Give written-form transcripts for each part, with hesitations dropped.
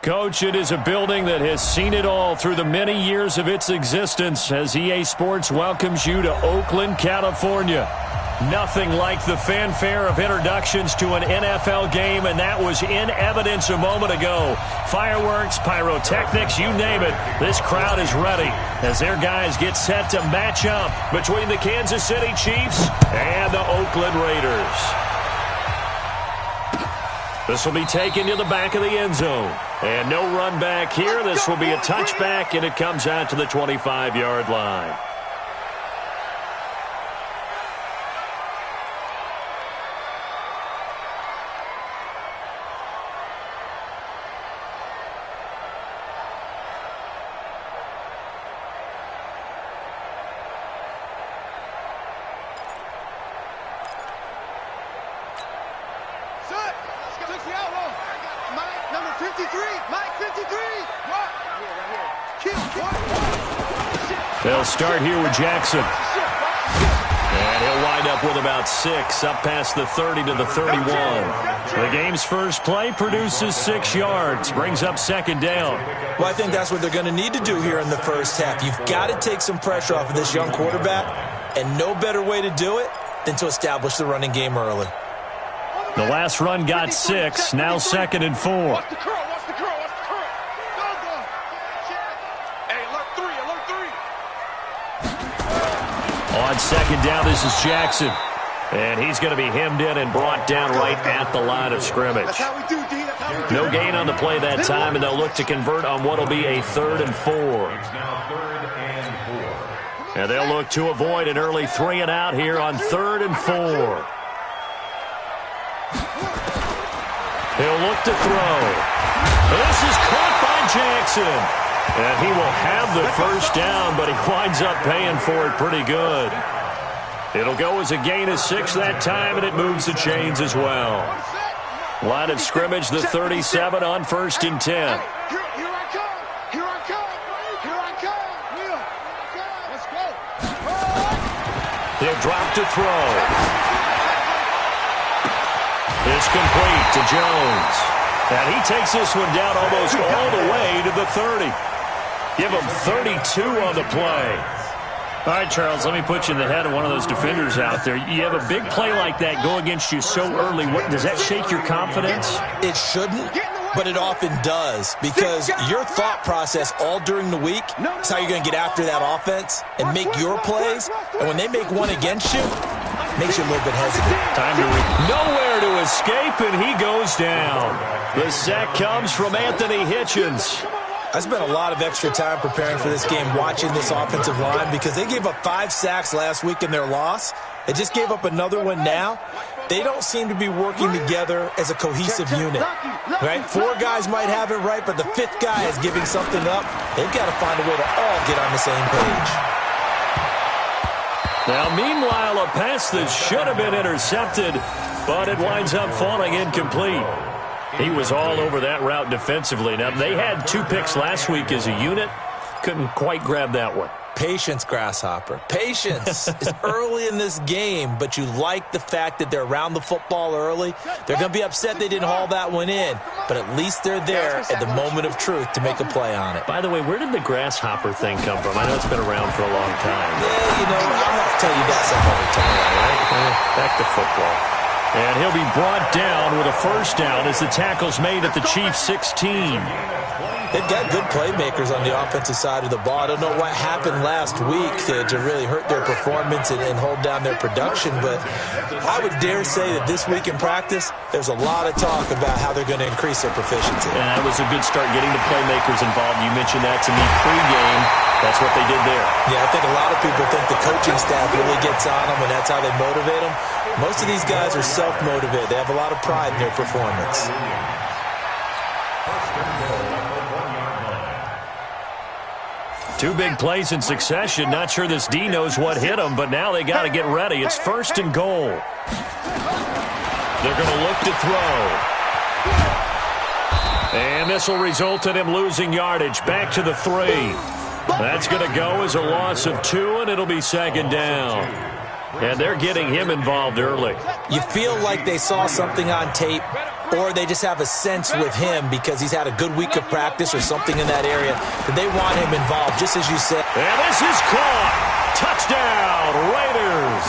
Coach, it is a building that has seen it all through the many years of its existence as EA Sports welcomes you to Oakland, California. Nothing like the fanfare of introductions to an NFL game, and that was in evidence a moment ago. Fireworks, pyrotechnics, you name it. This crowd is ready as their guys get set to match up between the Kansas City Chiefs and the Oakland Raiders. This will be taken to the back of the end zone. And no run back here. This will be a touchback, and it comes out to the 25-yard line. They'll start here with Jackson. And he'll wind up with about 6, up past the 30 to the 31. The game's first play produces 6 yards, brings up second down. Well, I think that's what they're going to need to do here in the first half. You've got to take some pressure off of this young quarterback, and no better way to do it than to establish the running game early. The last run got 6, now 2nd and 4. On second down, this is Jackson. And he's going to be hemmed in and brought down right at the line of scrimmage. No gain on the play that time, and they'll look to convert on what will be a 3rd and 4. And they'll look to avoid an early 3 and out here on 3rd and 4. He'll look to throw. This is caught by Jackson. And he will have the first down, but he winds up paying for it pretty good. It'll go as a gain of 6 that time, and it moves the chains as well. Line of scrimmage, the 37 on 1st and 10. Here I come. Let's go. He'll drop to throw. It's complete to Jones. And he takes this one down almost all the way to the 30. Give him 32 on the play. All right, Charles, let me put you in the head of one of those defenders out there. You have a big play like that go against you so early. Does that shake your confidence? It shouldn't, but it often does, because your thought process all during the week is how you're going to get after that offense and make your plays. And when they make one against you, it makes you a little bit hesitant. Time to nowhere to escape, and he goes down. The sack comes from Anthony Hitchens. I spent a lot of extra time preparing for this game, watching this offensive line, because they gave up 5 sacks last week in their loss. They just gave up another one now. They don't seem to be working together as a cohesive unit. Right? 4 guys might have it right, but the 5th guy is giving something up. They've got to find a way to all get on the same page. Now, meanwhile, a pass that should have been intercepted, but it winds up falling incomplete. He was all over that route defensively. Now, they had 2 picks last week as a unit. Couldn't quite grab that one. Patience, Grasshopper. Patience is early in this game, but you like the fact that they're around the football early. They're going to be upset they didn't haul that one in, but at least they're there at the moment of truth to make a play on it. By the way, where did the Grasshopper thing come from? I know it's been around for a long time. Yeah, I'll have to tell you that some other time, right? Back to football. And he'll be brought down with a first down as the tackle's made at the Chiefs' 16. They've got good playmakers on the offensive side of the ball. I don't know what happened last week to really hurt their performance and hold down their production, but I would dare say that this week in practice, there's a lot of talk about how they're going to increase their proficiency. And that was a good start, getting the playmakers involved. You mentioned that to me pregame. That's what they did there. Yeah, I think a lot of people think the coaching staff really gets on them, and that's how they motivate them. Most of these guys are self-motivated. They have a lot of pride in their performance. Two big plays in succession. Not sure this D knows what hit him, but now they got to get ready. It's 1st and goal. They're going to look to throw. And this will result in him losing yardage. Back to the 3. That's going to go as a loss of 2, and it'll be 2nd down. And they're getting him involved early. You feel like they saw something on tape or they just have a sense with him because he's had a good week of practice or something in that area that they want him involved, just as you said. And this is caught. Touchdown, Raiders.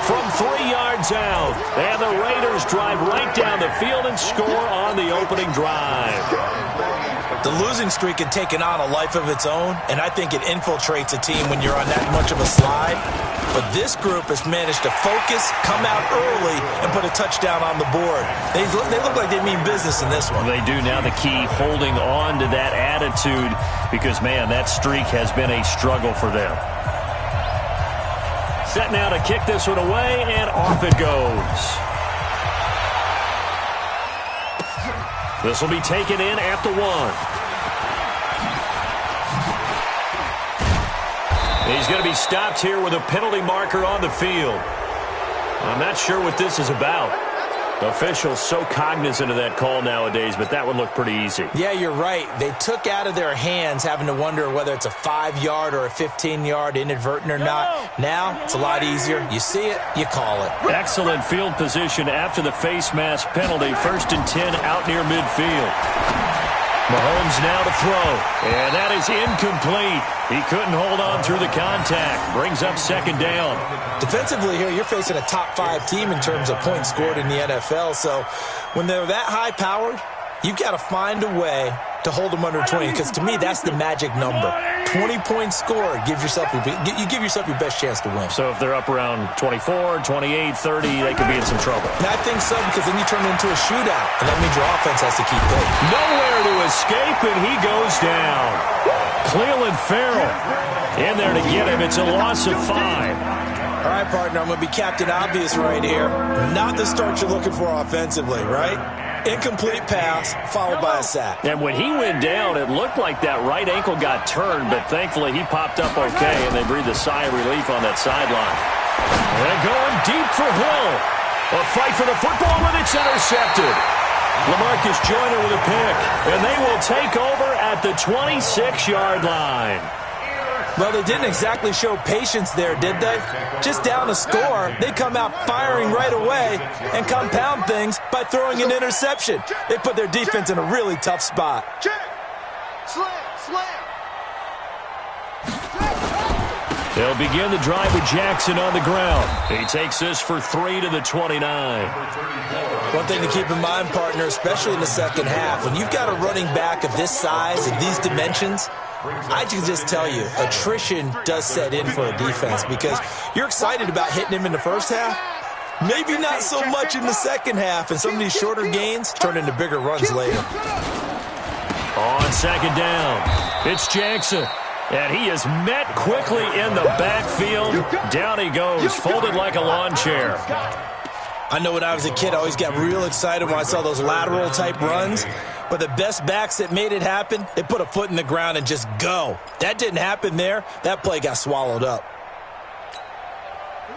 From 3 yards out. And the Raiders drive right down the field and score on the opening drive. The losing streak had taken on a life of its own, and I think it infiltrates a team when you're on that much of a slide. But this group has managed to focus, come out early, and put a touchdown on the board. They look like they mean business in this one. They do. Now the key, holding on to that attitude, because, man, that streak has been a struggle for them. Set now to kick this one away, and off it goes. This will be taken in at the 1. He's going to be stopped here with a penalty marker on the field. I'm not sure what this is about. Officials so cognizant of that call nowadays, but that would look pretty easy. Yeah, you're right. They took out of their hands having to wonder whether it's a 5-yard or a 15-yard inadvertent or not. Now, it's a lot easier. You see it, you call it. Excellent field position after the face mask penalty. 1st and 10 out near midfield. Mahomes now to throw, and that is incomplete. He couldn't hold on through the contact. Brings up 2nd down. Defensively here, you're facing a top 5 team in terms of points scored in the NFL, so when they're that high-powered, you've got to find a way to hold them under 20, because to me, that's the magic number. 20 points scored, you give yourself your best chance to win. So if they're up around 24, 28, 30, they could be in some trouble. And I think so, because then you turn it into a shootout, and that means your offense has to keep pace. Nowhere to escape, and he goes down. Cleveland Farrell in there to get him. It's a loss of 5. All right, partner, I'm going to be Captain Obvious right here. Not the start you're looking for offensively, right? Incomplete pass, followed by a sack. And when he went down, it looked like that right ankle got turned, but thankfully he popped up okay, and they breathed a sigh of relief on that sideline. And going deep for Hill. A fight for the football, and it's intercepted. LaMarcus Joyner with a pick, and they will take over at the 26-yard line. Well, they didn't exactly show patience there, did they? Just down a score, they come out firing right away and compound things by throwing an interception. They put their defense in a really tough spot. They'll begin the drive with Jackson on the ground. He takes this for 3 to the 29. One thing to keep in mind, partner, especially in the second half, when you've got a running back of this size and these dimensions, I can just tell you, attrition does set in for a defense, because you're excited about hitting him in the first half. Maybe not so much in the second half, and some of these shorter gains turn into bigger runs later. On 2nd down, it's Jackson. And he is met quickly in the backfield. Down he goes, folded like a lawn chair. I know when I was a kid, I always got real excited when I saw those lateral-type runs. But the best backs that made it happen, they put a foot in the ground and just go. That didn't happen there. That play got swallowed up.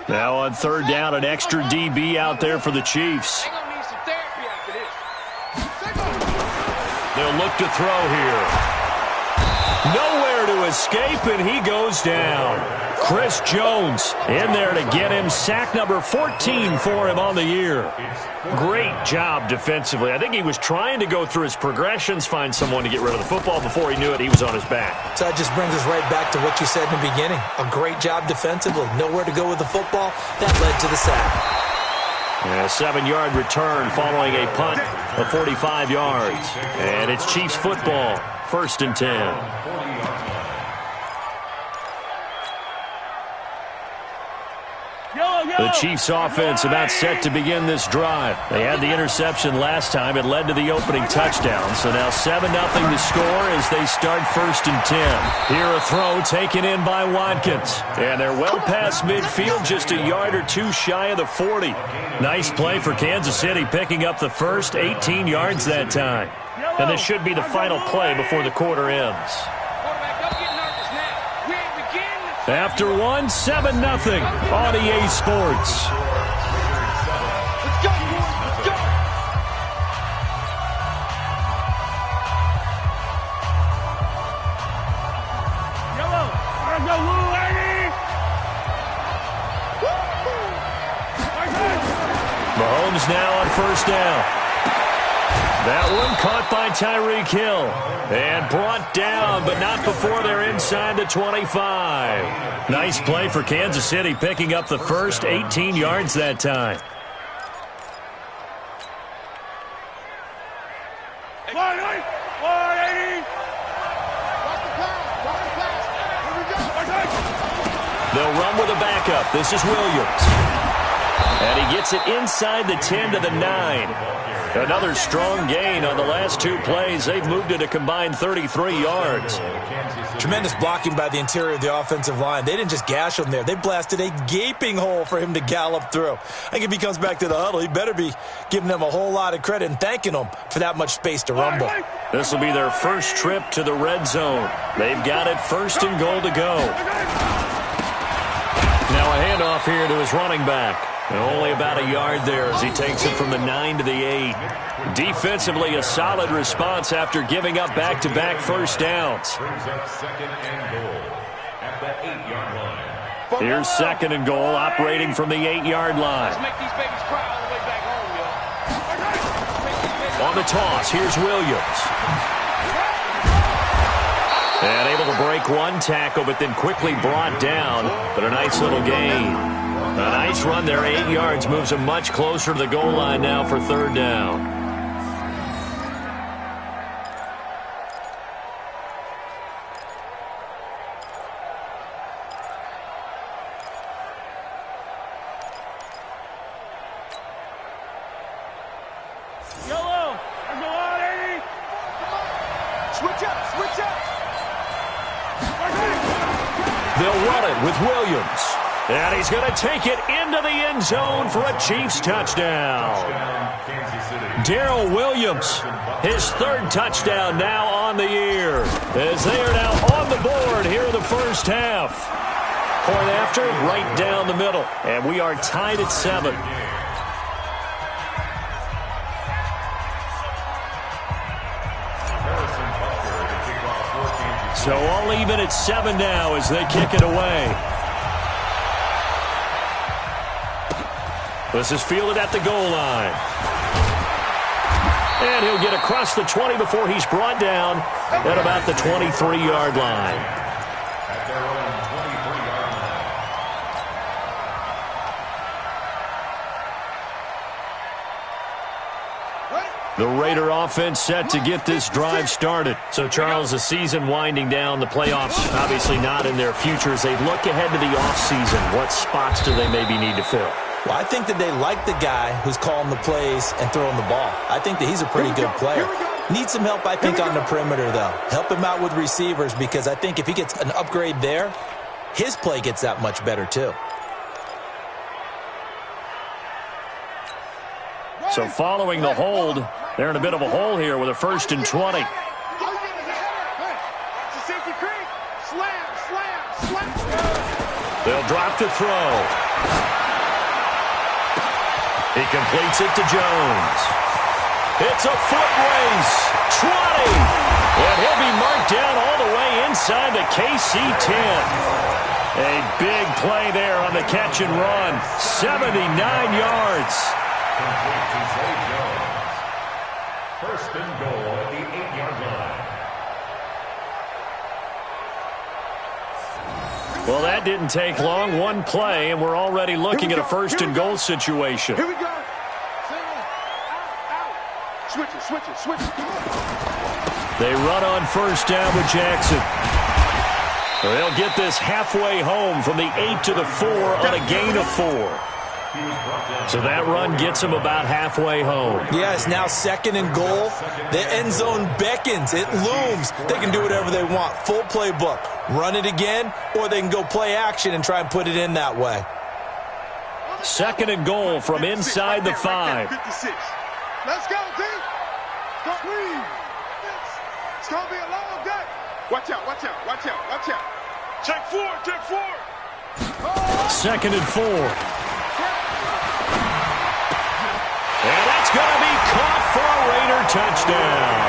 Now on 3rd down, an extra DB out there for the Chiefs. They'll look to throw here. Nowhere to escape, and he goes down. Chris Jones in there to get him. Sack number 14 for him on the year. Great job defensively. I think he was trying to go through his progressions, find someone to get rid of the football. Before he knew it, he was on his back. So that just brings us right back to what you said in the beginning. A great job defensively. Nowhere to go with the football. That led to the sack. A 7-yard return following a punt of 45 yards. And it's Chiefs football. 1st and 10. The Chiefs offense about set to begin this drive. They had the interception last time. It led to the opening touchdown. So now 7-0 to score as they start 1st and 10. Here a throw taken in by Watkins. And they're well past midfield, just a yard or two shy of the 40. Nice play for Kansas City, picking up the first 18 yards that time. And this should be the final play before the quarter ends. After one, 7-0 on EA Sports. Mahomes now on 1st down. That one caught by Tyreek Hill and brought down, but not before they're inside the 25. Nice play for Kansas City, picking up the first 18 yards that time. They'll run with a backup. This is Williams. And he gets it inside the 10 to the 9. Another strong gain on the last two plays. They've moved it a combined 33 yards. Tremendous blocking by the interior of the offensive line. They didn't just gash him there. They blasted a gaping hole for him to gallop through. I think if he comes back to the huddle, he better be giving them a whole lot of credit and thanking them for that much space to rumble. This will be their first trip to the red zone. They've got it 1st and goal to go. Now a handoff here to his running back. And only about a yard there as he takes it from the 9 to the 8. Defensively, a solid response after giving up back-to-back first downs. Here's 2nd and goal, operating from the 8-yard line. On the toss, here's Williams. And able to break one tackle, but then quickly brought down. But a nice little gain. A nice run there, 8 yards, moves him much closer to the goal line now for 3rd down. Yellow, there's a lot, 80. Switch up, switch up. They'll run it with Williams. And he's going to take it into the end zone for a Chiefs touchdown. Darrell Williams, his 3rd touchdown now on the year, as they are now on the board here in the first half. Point after, right down the middle. And we are tied at 7. So all even at 7 now as they kick it away. This is fielded at the goal line. And he'll get across the 20 before he's brought down at about the 23-yard line. The Raider offense set to get this drive started. So, Charles, the season winding down, the playoffs obviously not in their future. As they look ahead to the offseason, what spots do they maybe need to fill? Well, I think that they like the guy who's calling the plays and throwing the ball. I think that he's a pretty good player. Needs some help, I think, on the perimeter, though. Help him out with receivers, because I think if he gets an upgrade there, his play gets that much better, too. So following the hold, they're in a bit of a hole here with a 1st and 20. They'll drop to throw. He completes it to Jones. It's a foot race. 20. And he'll be marked down all the way inside the KC 10. A big play there on the catch and run. 79 yards. 1st and goal at the 8-yard line. Well, that didn't take long. One play, and we're already looking at a 1st and goal situation. Here we go. Switch it, switch it, switch it. They run on 1st down with Jackson. They'll get this halfway home from the 8 to the 4 on a gain of 4. So that run gets them about halfway home. Yeah, it's now 2nd and goal. The end zone beckons. It looms. They can do whatever they want. Full playbook. Run it again, or they can go play action and try and put it in that way. 2nd and goal from inside the 5. 56. Let's go, D. Go, please. It's going to be a long day. Watch out, watch out, watch out, watch out. Check 4, check 4. 2nd and 4. And that's going to be caught for a Raider touchdown.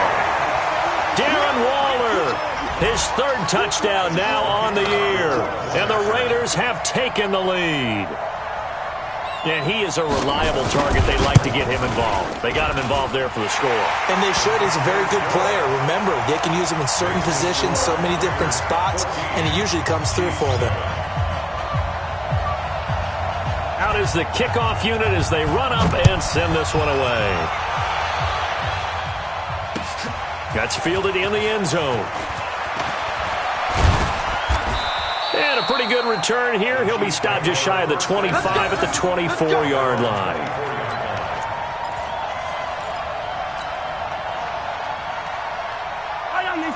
Darren Waller, his 3rd touchdown now on the year. And the Raiders have taken the lead. And he is a reliable target. They like to get him involved. They got him involved there for the score. And they should. He's a very good player. Remember, they can use him in certain positions, so many different spots, and he usually comes through for them. Out is the kickoff unit as they run up and send this one away. That's fielded in the end zone. And a pretty good return here. He'll be stopped just shy of the 25 at the 24-yard line.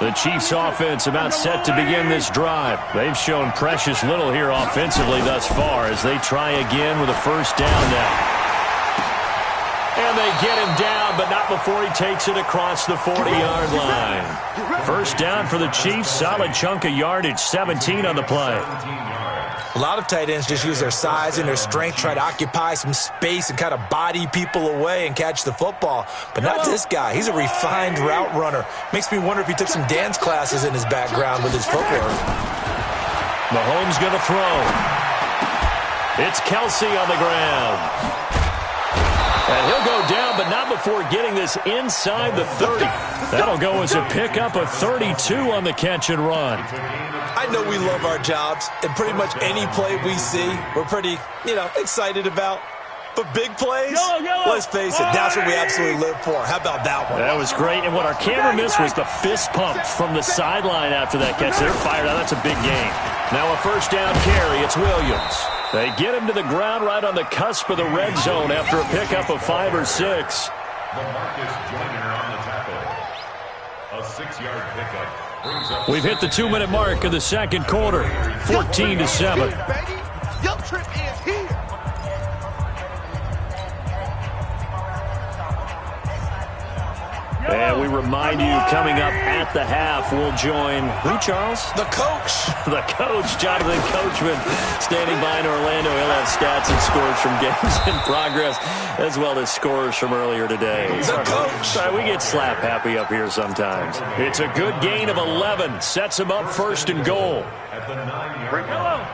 The Chiefs offense about set to begin this drive. They've shown precious little here offensively thus far as they try again with a first down now. And they get him down, but not before he takes it across the 40-yard line. First down for the Chiefs. Solid chunk of yardage, 17 on the play. A lot of tight ends just use their size and their strength, try to occupy some space and kind of body people away and catch the football. But not this guy. He's a refined route runner. Makes me wonder if he took some dance classes in his background with his footwork. Mahomes going to throw. It's Kelsey on the ground. And he'll go down, but not before getting this inside the 30. That'll go as a pickup of 32 on the catch and run. I know we love our jobs, and pretty much any play we see, we're pretty, excited about. But big plays, let's face it, that's what we absolutely live for. How about that one? That was great, and what our camera missed was the fist pump from the sideline after that catch. They're fired out. That's a big gain. Now a first down carry. It's Williams. They get him to the ground right on the cusp of the red zone after a pickup of 5 or 6. Marcus Joyner on the tackle. A 6-yard pickup. We've hit the 2-minute mark of the second quarter. 14-7. Your trip is here. And we remind you, coming up at the half, we'll join who, Charles? The coach. The coach, Jonathan Coachman, standing by in Orlando. He'll have stats and scores from games in progress, as well as scores from earlier today. The coach. Sorry, we get slap happy up here sometimes. It's a good gain of 11. Sets him up first and goal. At the 9-yard line.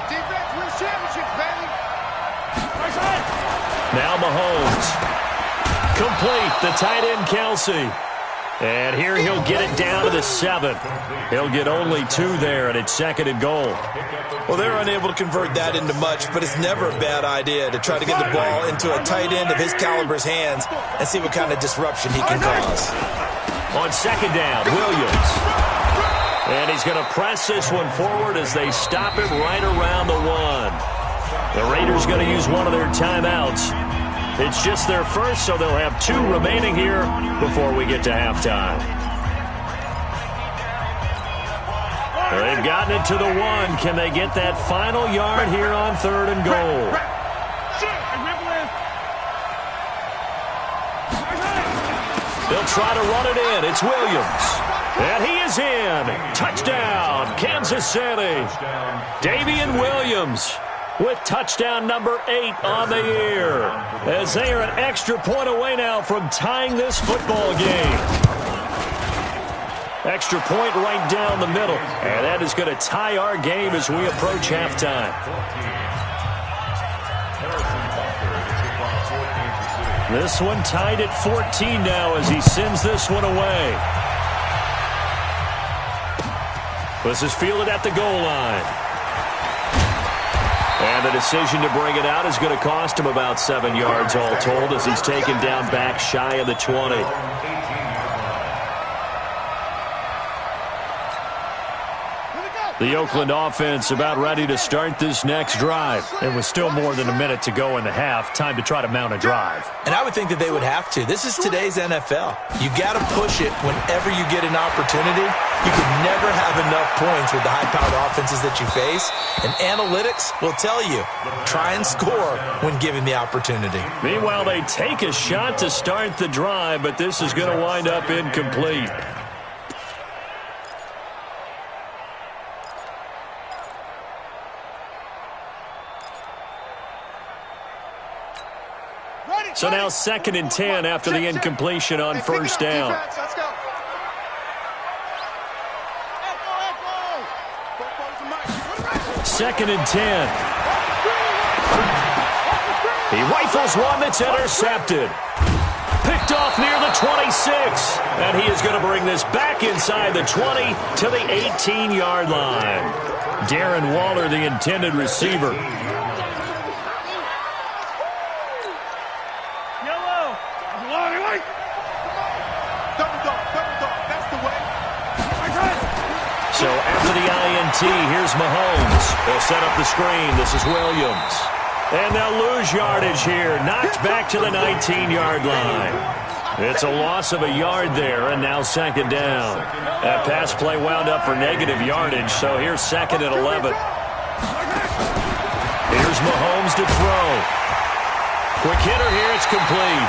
Defense wins championships, baby. Now Mahomes. Complete, the tight end Kelsey. And here he'll get it down to the 7. He'll get only 2 there, and it's second and goal. Well, they're unable to convert that into much, but it's never a bad idea to try to get the ball into a tight end of his caliber's hands and see what kind of disruption he can cause. On second down, Williams. And he's going to press this one forward as they stop it right around the 1. The Raiders going to use one of their timeouts. It's just their first, so they'll have 2 remaining here before we get to halftime. They've gotten it to the 1. Can they get that final yard here on third and goal? They'll try to run it in. It's Williams. And he is in. Touchdown, Kansas City. Damian Williams with touchdown number 8 on the year, as they are an extra point away now from tying this football game. Extra point right down the middle, and that is going to tie our game as we approach halftime. This one tied at 14 now as he sends this one away. This is fielded at the goal line. And the decision to bring it out is going to cost him about 7 yards all told as he's taken down back shy of the 20. The Oakland offense about ready to start this next drive. And with still more than a minute to go in the half, time to try to mount a drive. And I would think that they would have to. This is today's NFL. You got to push it whenever you get an opportunity. You can never have enough points with the high-powered offenses that you face. And analytics will tell you, try and score when given the opportunity. Meanwhile, they take a shot to start the drive, but this is going to wind up incomplete. So now 2nd and 10 after the incompletion on first down. Second and 10. He rifles one that's intercepted. Picked off near the 26. And he is going to bring this back inside the 20 to the 18-yard line. Darren Waller, the intended receiver. So after the INT, here's Mahomes. They'll set up the screen. This is Williams. And they'll lose yardage here. Knocked back to the 19-yard line. It's a loss of a yard there, and now second down. That pass play wound up for negative yardage, so here's second and 11. Here's Mahomes to throw. Quick hitter here, it's complete.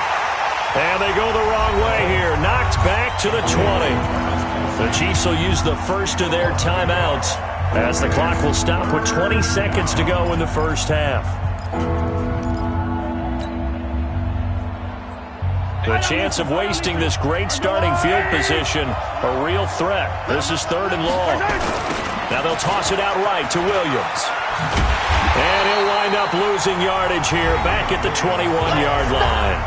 And they go the wrong way here. Knocked back to the 20. The Chiefs will use the first of their timeouts as the clock will stop with 20 seconds to go in the first half. The chance of wasting this great starting field position, a real threat. This is third and long. Now they'll toss it out right to Williams. And he'll wind up losing yardage here back at the 21-yard line.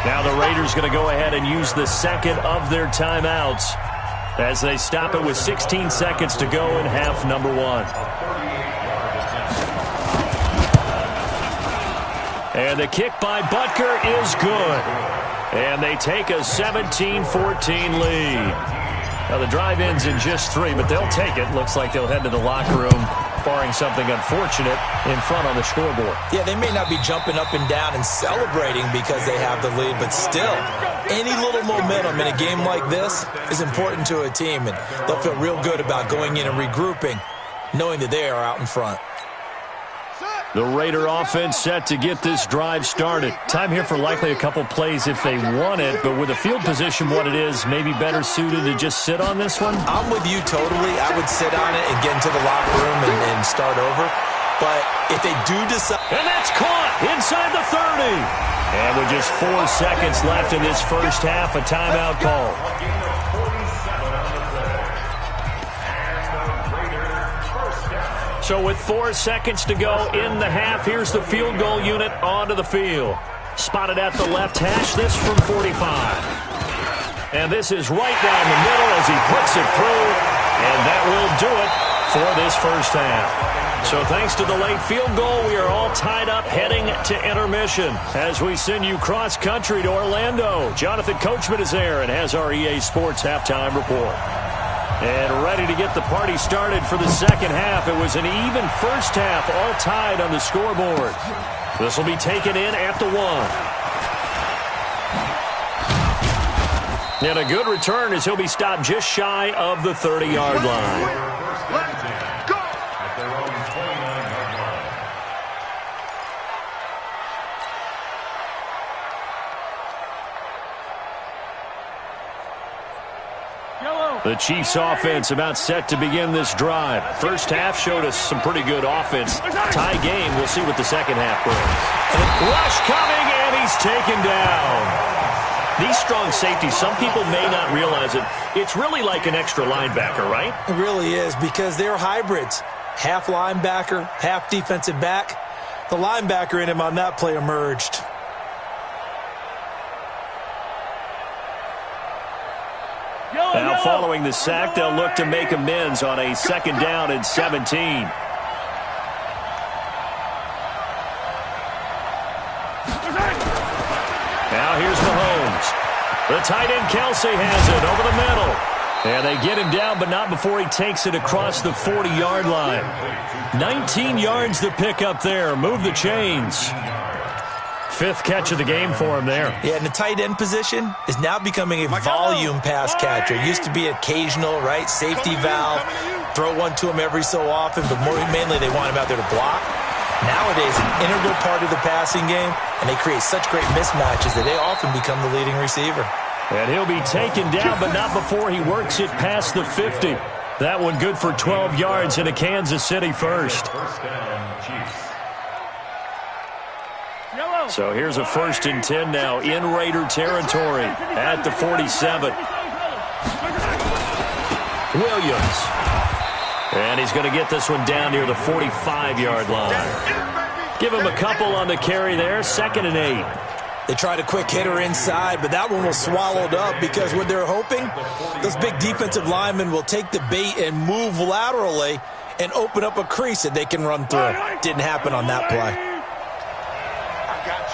Now the Raiders going to go ahead and use the second of their timeouts as they stop it with 16 seconds to go in half number one. And the kick by Butker is good. And they take a 17-14 lead. Now the drive ends in just 3, but they'll take it. Looks like they'll head to the locker room, barring something unfortunate, in front on the scoreboard. Yeah, they may not be jumping up and down and celebrating because they have the lead, but still, any little momentum in a game like this is important to a team, and they'll feel real good about going in and regrouping, knowing that they are out in front. The Raider offense set to get this drive started. Time here for likely a couple plays if they want it, but with the field position what it is, maybe better suited to just sit on this one? I'm with you totally. I would sit on it and get into the locker room and start over. But if they do decide... And that's caught inside the 30. And with just 4 seconds left in this first half, a timeout call. So with 4 seconds to go in the half, here's the field goal unit onto the field. Spotted at the left hash, this from 45. And this is right down the middle as he puts it through. And that will do it for this first half. So thanks to the late field goal, we are all tied up heading to intermission as we send you cross-country to Orlando. Jonathan Coachman is there and has our EA Sports halftime report. And ready to get the party started for the second half. It was an even first half, all tied on the scoreboard. This will be taken in at the 1. And a good return as he'll be stopped just shy of the 30-yard line. The Chiefs offense about set to begin this drive. First half showed us some pretty good offense. Tie game. We'll see what the second half brings. Rush coming, and he's taken down. These strong safeties, some people may not realize it. It's really like an extra linebacker, right? It really is because they're hybrids. Half linebacker, half defensive back. The linebacker in him on that play emerged. Now following the sack, they'll look to make amends on a second down and 17. Now here's Mahomes. The tight end Kelsey has it over the middle. And they get him down, but not before he takes it across the 40-yard line. 19 yards to pick up there. Move the chains. 5th catch of the game for him there. Yeah, and the tight end position is now becoming a volume pass catcher. It used to be occasional, right? Safety valve. Throw one to him every so often, but mainly they want him out there to block. Nowadays, an integral part of the passing game, and they create such great mismatches that they often become the leading receiver. And he'll be taken down, but not before he works it past the 50. That one good for 12 yards in a Kansas City first. So here's a 1st and 10 now in Raider territory at the 47. Williams. And he's going to get this one down near the 45-yard line. Give him a couple on the carry there, 2nd and 8. They tried a quick hitter inside, but that one was swallowed up because what they're hoping, those big defensive linemen will take the bait and move laterally and open up a crease that they can run through. Didn't happen on that play. I got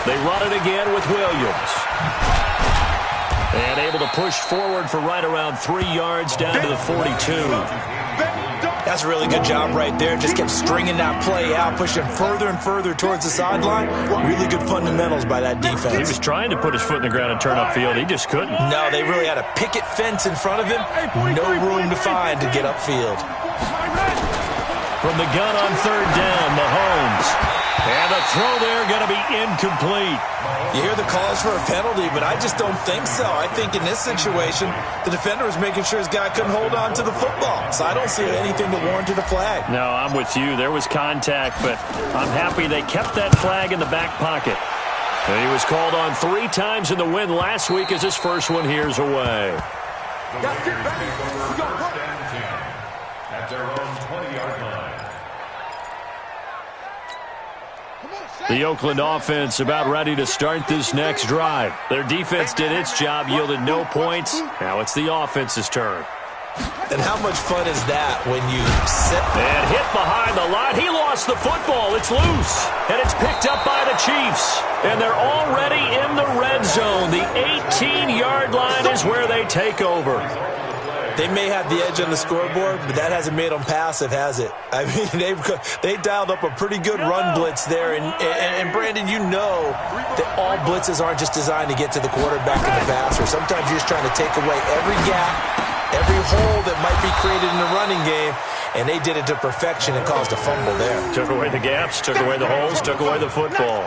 you. They run it again with Williams. And able to push forward for right around 3 yards down to the 42. That's a really good job right there. Just kept stringing that play out, pushing further and further towards the sideline. Really good fundamentals by that defense. He was trying to put his foot in the ground and turn upfield. He just couldn't. No, they really had a picket fence in front of him. No room to find to get upfield. From the gun on 3rd down, Mahomes. And the throw there going to be incomplete. You hear the calls for a penalty, but I just don't think so. I think in this situation, the defender was making sure his guy couldn't hold on to the football. So I don't see anything to warrant a flag. No, I'm with you. There was contact, but I'm happy they kept that flag in the back pocket. And he was called on 3 times in the win last week as his first one here's away. At their own 20-yard line. The Oakland offense about ready to start this next drive. Their defense did its job, yielded no points. Now it's the offense's turn. And how much fun is that when you sit and hit behind the line? He lost the football. It's loose. And it's picked up by the Chiefs. And they're already in the red zone. The 18-yard line is where they take over. They may have the edge on the scoreboard, but that hasn't made them passive, has it? I mean, they dialed up a pretty good run blitz there. And Brandon, you know that all blitzes aren't just designed to get to the quarterback and the passer. Sometimes you're just trying to take away every gap, every hole that might be created in the running game, and they did it to perfection and caused a fumble there. Took away the gaps, took away the holes, took away the football.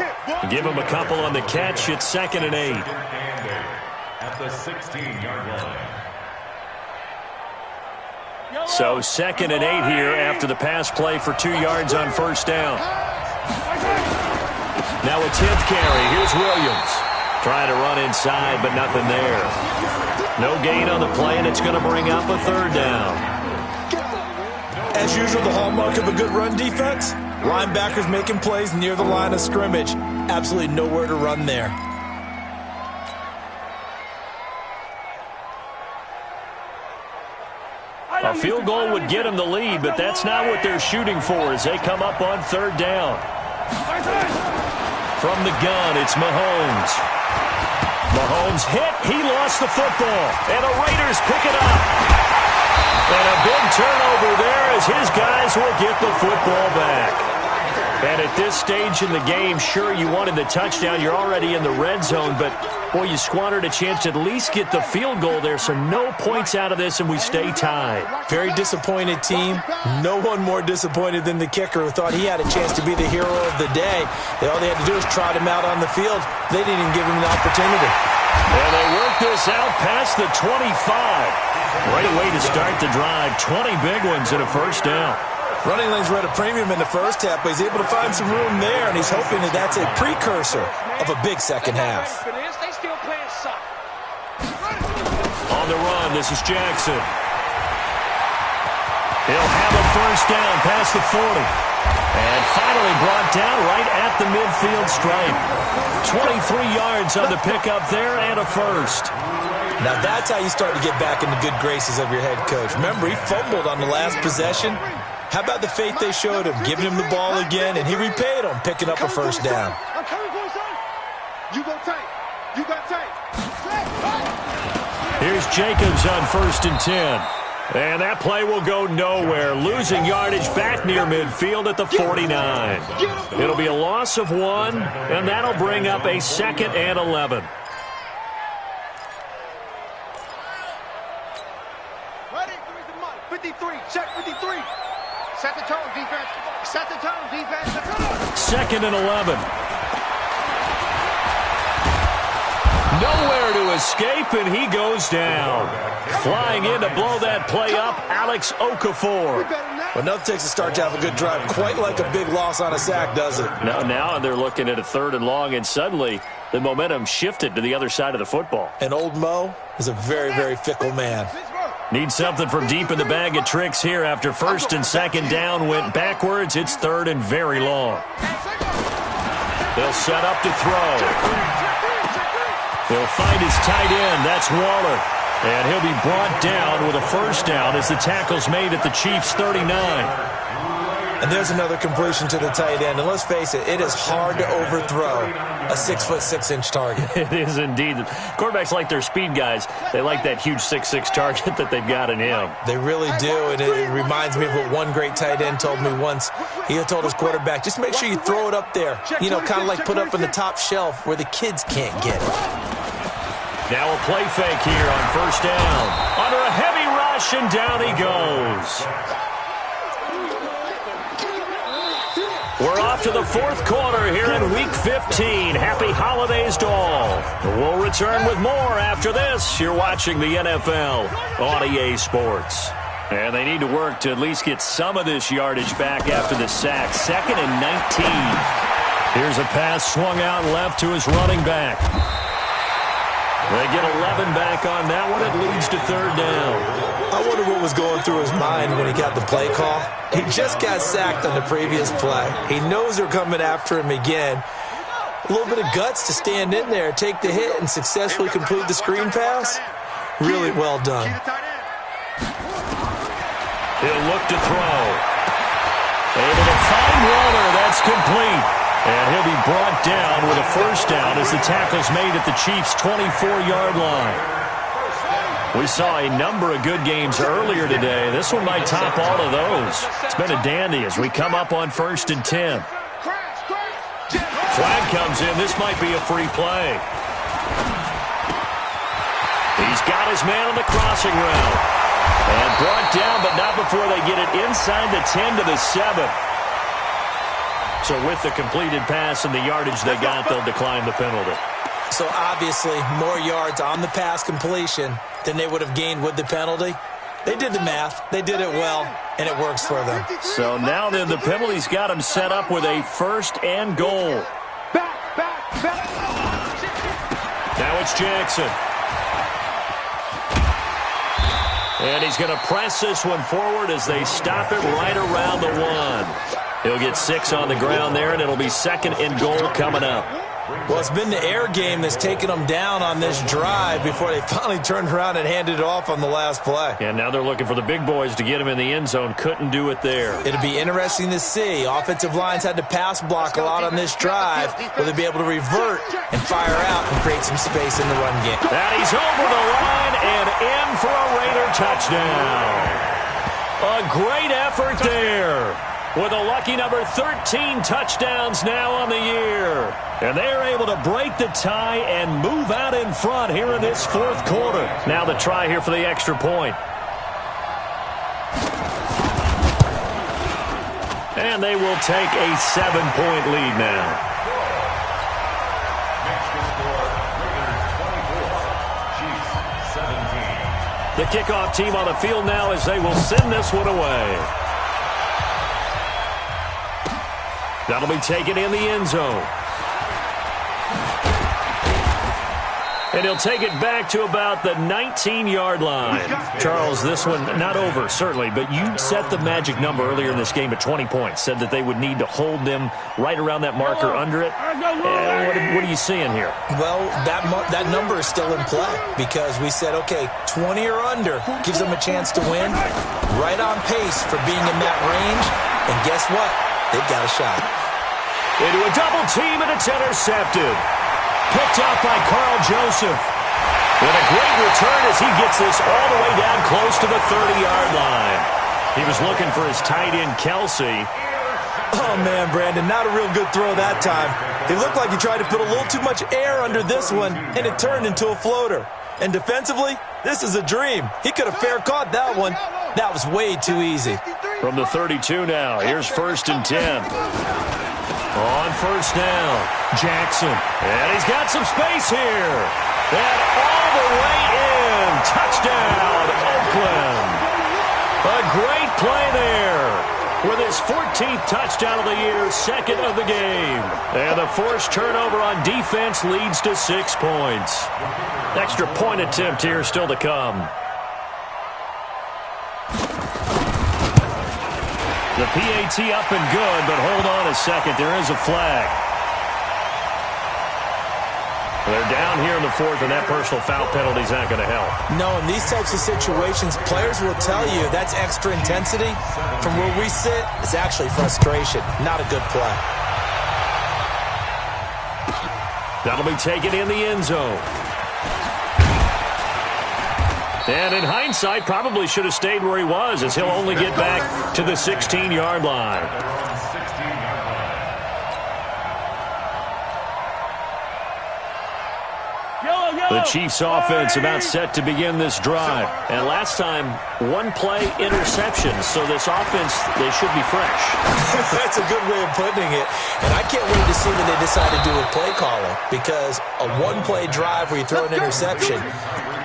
Give him a couple on the catch. It's 2nd and 8. At the 16-yard line. So 2nd and 8 here after the pass play for 2 yards on 1st down. Now a 10th carry. Here's Williams. Trying to run inside, but nothing there. No gain on the play, and it's going to bring up a 3rd down. As usual, the hallmark of a good run defense, linebackers making plays near the line of scrimmage. Absolutely nowhere to run there. A field goal would get them the lead, but that's not what they're shooting for as they come up on 3rd down. From the gun, it's Mahomes. Mahomes hit. He lost the football. And the Raiders pick it up. And a big turnover there as his guys will get the football back. And at this stage in the game, sure, you wanted the touchdown. You're already in the red zone, but, boy, you squandered a chance to at least get the field goal there, so no points out of this, and we stay tied. Very disappointed team. No one more disappointed than the kicker who thought he had a chance to be the hero of the day. All they had to do was trot him out on the field. They didn't even give him the opportunity. And they work this out past the 25. Great way to start the drive. 20 big ones and a 1st down. Running lanes were at a premium in the first half, but he's able to find some room there, and he's hoping that that's a precursor of a big second half. On the run, this is Jackson. He'll have a 1st down past the 40. And finally brought down right at the midfield stripe. 23 yards on the pickup there and a 1st. Now that's how you start to get back in the good graces of your head coach. Remember, he fumbled on the last possession. How about the faith they showed him, giving him the ball again, and he repaid him, picking up a 1st down. You go tight. You got tight. Here's Jacobs on 1st and 10. And that play will go nowhere. Losing yardage back near midfield at the 49. It'll be a loss of 1, and that'll bring up a 2nd and 11. Ready? 53. Check 53. Set the tone, defense. Set the tone, defense. 2nd and 11. Nowhere to escape, and he goes down. Flying in to blow that play up, Alex Okafor. Well, nothing takes a start to have a good drive, quite like a big loss on a sack, does it? Now they're looking at a 3rd and long, and suddenly the momentum shifted to the other side of the football. And old Mo is a very, very fickle man. Need something from deep in the bag of tricks here after first and second down went backwards. It's third and very long. They'll set up to throw. They'll find his tight end. That's Waller. And he'll be brought down with a first down as the tackle's made at the Chiefs' 39. And there's another completion to the tight end. And let's face it, it is hard to overthrow a 6'6" target. It is indeed. Quarterbacks like their speed guys. They like that huge 6'6" target that they've got in him. They really do, and it reminds me of what one great tight end told me once. He had told his quarterback, just make sure you throw it up there. You know, kind of like put up in the top shelf where the kids can't get it. Now a play fake here on first down. Under a heavy rush, and down he goes. We're off to the fourth quarter here in Week 15. Happy holidays to all. We'll return with more after this. You're watching the NFL on EA Sports. And they need to work to at least get some of this yardage back after the sack. 2nd and 19. Here's a pass swung out left to his running back. They get 11 back on that one. It leads to third down. I wonder what was going through his mind when he got the play call. He just got sacked on the previous play. He knows they're coming after him again. A little bit of guts to stand in there, take the hit, and successfully complete the screen pass. Really well done. He'll look to throw. Able to find Waller. That's complete. And he'll be brought down with a first down as the tackle's made at the Chiefs' 24-yard line. We saw a number of good games earlier today. This one might top all of those. It's been a dandy as we come up on 1st and 10. Flag comes in. This might be a free play. He's got his man on the crossing route. And brought down, but not before they get it inside the 10 to the 7. So with the completed pass and the yardage they got, they'll decline the penalty. So obviously more yards on the pass completion than they would have gained with the penalty. They did the math. They did it well, and it works for them. So now then the penalty's got them set up with a 1st and goal. Now it's Jackson. And he's going to press this one forward as they stop it right around the 1. He'll get 6 on the ground there, and it'll be 2nd and goal coming up. Well, it's been the air game that's taken them down on this drive before they finally turned around and handed it off on the last play. And now they're looking for the big boys to get him in the end zone. Couldn't do it there. It'll be interesting to see. Offensive lines had to pass block a lot on this drive. Will they be able to revert and fire out and create some space in the run game? That he's over the line and in for a Raider touchdown. A great effort there. With a lucky number 13 touchdowns now on the year. And they're able to break the tie and move out in front here in this fourth quarter. Now the try here for the extra point. And they will take a 7-point lead now. The kickoff team on the field now as they will send this one away. That'll be taken in the end zone. And he'll take it back to about the 19-yard line. Charles, this one not over, certainly, but you set the magic number earlier in this game at 20 points. Said that they would need to hold them right around that marker under it. What are you seeing here? Well, that number is still in play because we said, okay, 20 or under gives them a chance to win. Right on pace for being in that range. And guess what? They've got a shot. Into a double team, and it's intercepted. Picked up by Carl Joseph. And a great return as he gets this all the way down close to the 30-yard line. He was looking for his tight end, Kelsey. Oh, man, Brandon, not a real good throw that time. It looked like he tried to put a little too much air under this one, and it turned into a floater. And defensively, this is a dream. He could have fair caught that one. That was way too easy. From the 32 now, here's 1st and 10. On first down, Jackson. And he's got some space here. And all the way in. Touchdown, Oakland. A great play there. With his 14th touchdown of the year, 2nd of the game. And the forced turnover on defense leads to 6 points. Extra point attempt here still to come. The PAT up and good, but hold on a second. There is a flag. They're down here in the fourth, and that personal foul penalty is not going to help. No, in these types of situations, players will tell you that's extra intensity. From where we sit, it's actually frustration. Not a good play. That'll be taken in the end zone. And in hindsight, probably should have stayed where he was, as he'll only get back to the 16-yard line. The Chiefs offense about set to begin this drive. And last time, one-play interception. So this offense, they should be fresh. That's a good way of putting it. And I can't wait to see what they decide to do with play calling. Because a one-play drive where you throw an interception,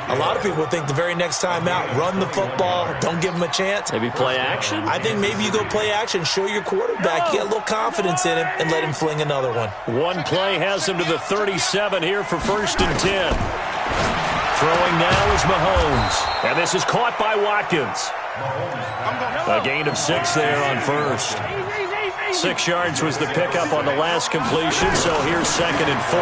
a lot of people think the very next time out, run the football, don't give them a chance. Maybe play action? I think maybe you go play action, show your quarterback, get a little confidence in him, and let him fling another one. One play has him to the 37 here for 1st and 10. Throwing now is Mahomes. And this is caught by Watkins. A gain of 6 there on first. 6 yards was the pickup on the last completion, so here's 2nd and 4.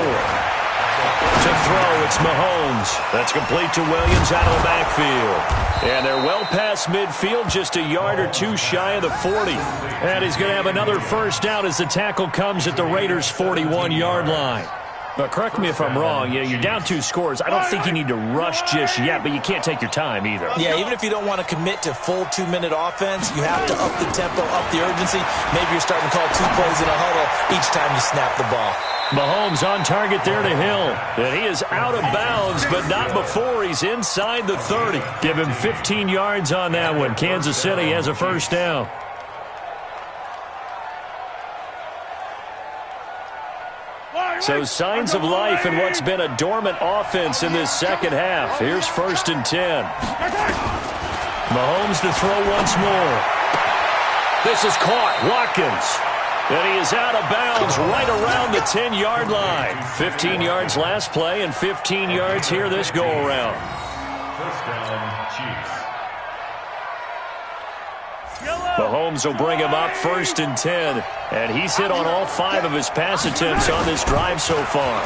To throw, it's Mahomes. That's complete to Williams out of the backfield. And they're well past midfield, just a yard or two shy of the 40. And he's going to have another first down as the tackle comes at the Raiders' 41-yard line. But correct me if I'm wrong, you're down 2 scores. I don't think you need to rush just yet, but you can't take your time either. Yeah, even if you don't want to commit to full 2-minute offense, you have to up the tempo, up the urgency. Maybe you're starting to call 2 plays in a huddle each time you snap the ball. Mahomes on target there to Hill. And he is out of bounds, but not before he's inside the 30. Give him 15 yards on that one. Kansas City has a first down. So signs of life in what's been a dormant offense in this second half. Here's 1st and 10. Mahomes to throw once more. This is caught. Watkins. And he is out of bounds right around the 10-yard line. 15 yards last play and 15 yards here this go-around. First down, Chiefs. Mahomes will bring him up 1st and 10. And he's hit on all 5 of his pass attempts on this drive so far.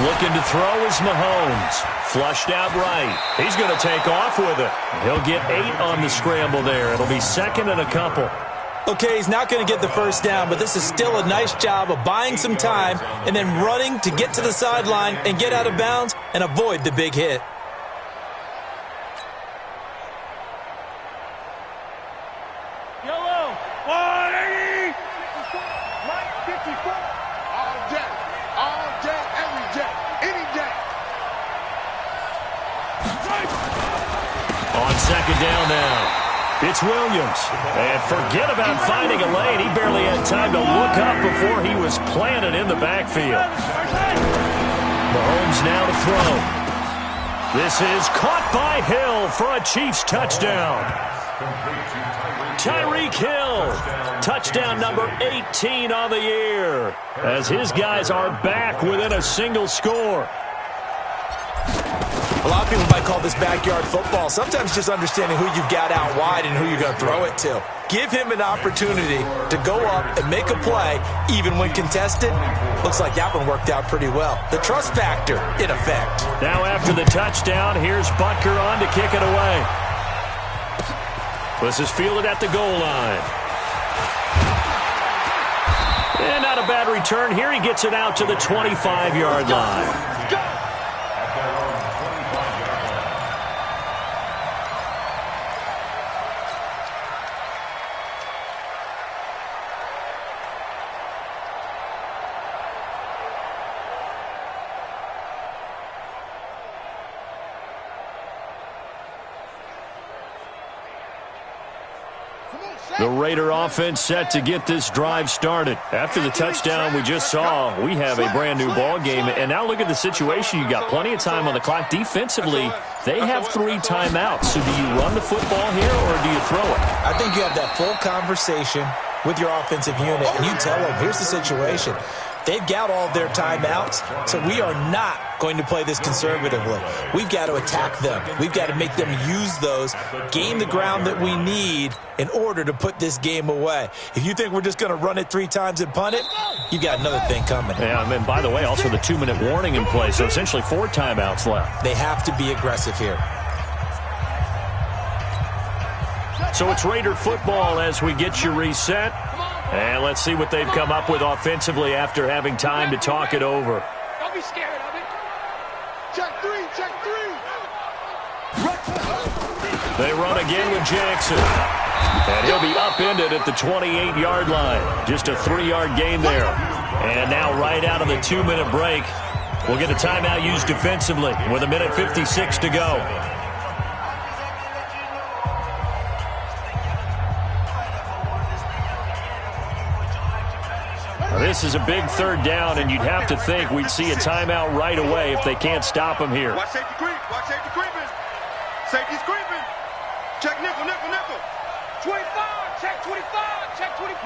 Looking to throw is Mahomes. Flushed out right. He's going to take off with it. He'll get 8 on the scramble there. It'll be 2nd and a couple. Okay, he's not going to get the first down, but this is still a nice job of buying some time and then running to get to the sideline and get out of bounds and avoid the big hit. Yellow, 180, 54, all day, every day, any day. On 2nd down now. It's Williams. And forget about finding a lane. He barely had time to look up before he was planted in the backfield. Mahomes now to throw. This is caught by Hill for a Chiefs touchdown. Tyreek Hill. Touchdown number 18 on the year. As his guys are back within a single score. A lot of people might call this backyard football. Sometimes just understanding who you've got out wide and who you're going to throw it to. Give him an opportunity to go up and make a play, even when contested. Looks like that one worked out pretty well. The trust factor in effect. Now after the touchdown, here's Butker on to kick it away. This is fielded at the goal line. And not a bad return here. He gets it out to the 25-yard line. The Raider offense set to get this drive started. After the touchdown we just saw, we have a brand new ball game. And now look at the situation. You got plenty of time on the clock. Defensively, they have 3 timeouts. So do you run the football here or do you throw it? I think you have that full conversation with your offensive unit, and you tell them, here's the situation. They've got all of their timeouts, so we are not going to play this conservatively. We've got to attack them. We've got to make them use those, gain the ground that we need in order to put this game away. If you think we're just going to run it 3 times and punt it, you got another thing coming. Yeah, and by the way, also the 2-minute warning in place, so essentially 4 timeouts left. They have to be aggressive here. So it's Raider football as we get you reset. And let's see what they've come up with offensively after having time to talk it over. Don't be scared of it. Check 3, check 3. They run again with Jackson. And he'll be upended at the 28-yard line. Just a 3-yard gain there. And now right out of the 2-minute break, we'll get a timeout used defensively with 1:56 to go. This is a big 3rd down, and you'd have to think we'd see a timeout right away if they can't stop him here. Watch safety creep. Watch safety creeping. Safety's creeping. Check nickel, nickel, nickel. 25. Check 25. Check 25.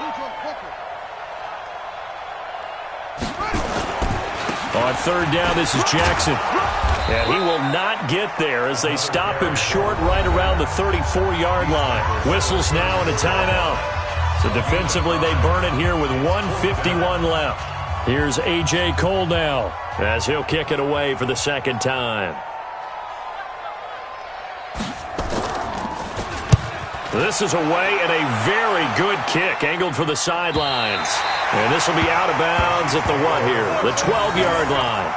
On 3rd down, this is Jackson. And he will not get there as they stop him short right around the 34-yard line. Whistles now and a timeout. So defensively, they burn it here with 1:51 left. Here's A.J. Cole now as he'll kick it away for the 2nd time. This is away and a very good kick angled for the sidelines. And this will be out of bounds at the what here? The 12-yard line.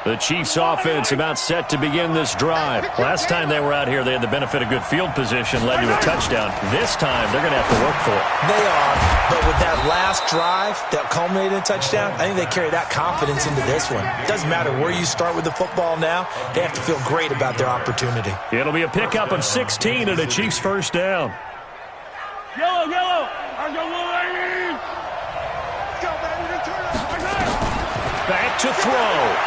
The Chiefs offense about set to begin this drive. Last time they were out here, they had the benefit of good field position, led to a touchdown. This time, they're going to have to work for it. They are, but with that last drive that culminated in a touchdown, I think they carry that confidence into this one. It doesn't matter where you start with the football now. They have to feel great about their opportunity. It'll be a pickup of 16 and a Chiefs 1st down. Yellow, yellow. I'm going to go, baby. Return it. Back to throw.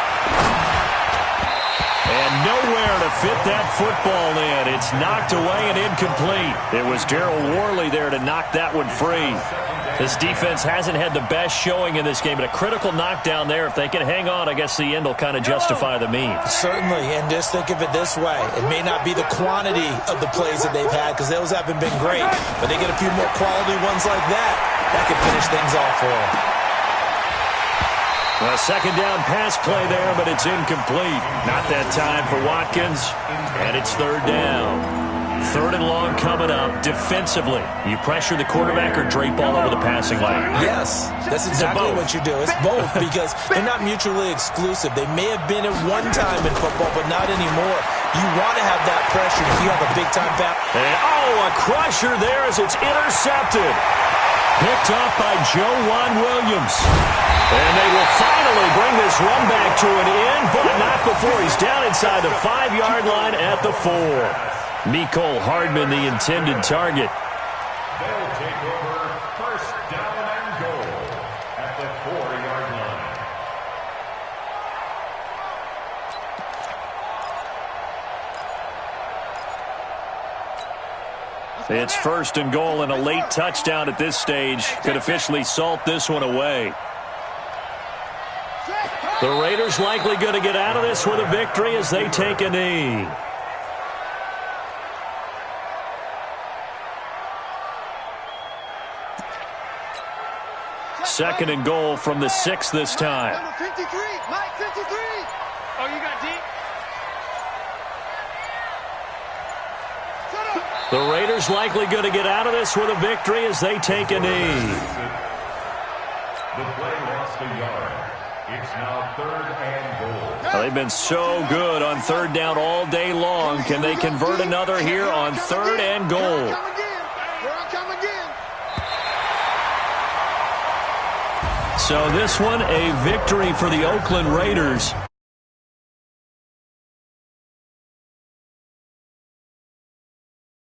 And nowhere to fit that football in. It's knocked away and incomplete. It was Darryl Worley there to knock that one free. This defense hasn't had the best showing in this game, but a critical knockdown there. If they can hang on, I guess the end will kind of justify the means. Certainly, and just think of it this way. It may not be the quantity of the plays that they've had because those haven't been great, but they get a few more quality ones like that. That could finish things off for them. A 2nd down pass play there, but it's incomplete. Not that time for Watkins, and it's 3rd down. 3rd and long coming up defensively. You pressure the quarterback or drape all over the passing lane? Yes, that's exactly what you do. It's both because they're not mutually exclusive. They may have been at one time in football, but not anymore. You want to have that pressure if you have a big-time pass. And, a crusher there as it's intercepted. Picked up by Juwan Williams. And they will finally bring this run back to an end, but not before he's down inside the 5-yard line at the 4. Mecole Hardman, the intended target. They'll take over 1st down and goal at the 4-yard line. It's 1st and goal, and a late touchdown at this stage could officially salt this one away. The Raiders likely going to get out of this with a victory as they take a knee. Second and goal from the 6 this time. Number 53, Mike 53. Oh, you got deep? The Raiders likely going to get out of this with a victory as they take a knee. The play lost a yard. It's now 3rd and goal. Well, they've been so good on 3rd down all day long. Can they convert another here on 3rd and goal? So this one, a victory for the Oakland Raiders.